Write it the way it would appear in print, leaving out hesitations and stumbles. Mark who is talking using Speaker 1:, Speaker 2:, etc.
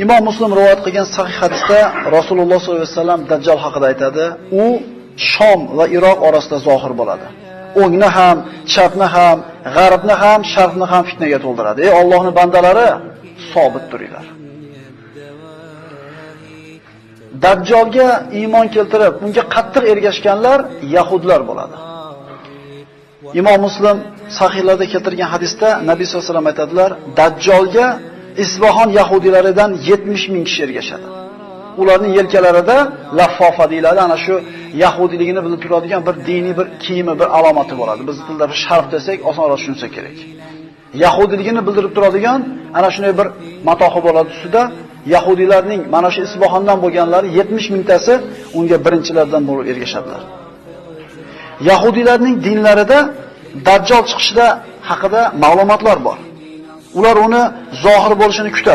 Speaker 1: Imom Muslim rivoyat qilgan sahih hadisda Rasululloh sollallohu alayhi vasallam Dajjal haqida aytadi. U Shom va Iroq orasida zohir bo'ladi. O'ngni ham, chapni ham, g'arbni ham, sharqni ham fitnaga to'ldiradi. Ey Allohning bandalari, sobit turinglar. Dajjolga iymon keltirib, unga qattiq ergashganlar yahudlar bo'ladi. Imom Muslim sahihlarda keltirgan hadisda Nabiy sollallohu alayhi vasallam aytadilar, Dajjolga Isfahon yahudilaridan 70 ming kishi ergashadi. Ularning yelkalarida laffofa deyiladi, ana shu yahudiyligini bildirib turadigan bir diniy bir kiyimi, bir alomati bo'ladi. Biz tilda sharf desak, osonroq tushunsa kerak. Yahudiyligini bildirib turadigan ana shunday bir matohi bo'ladi ustida. Yahudiylarning mana shu Isfahondan bo'lganlari 70 mingtasi unga birinchilardan bo'lib ergashadilar. Yahudiylarning dinlarida Dajjal chiqishida haqida ma'lumotlar bor. Ular uni zohir bo'lishini kutadi.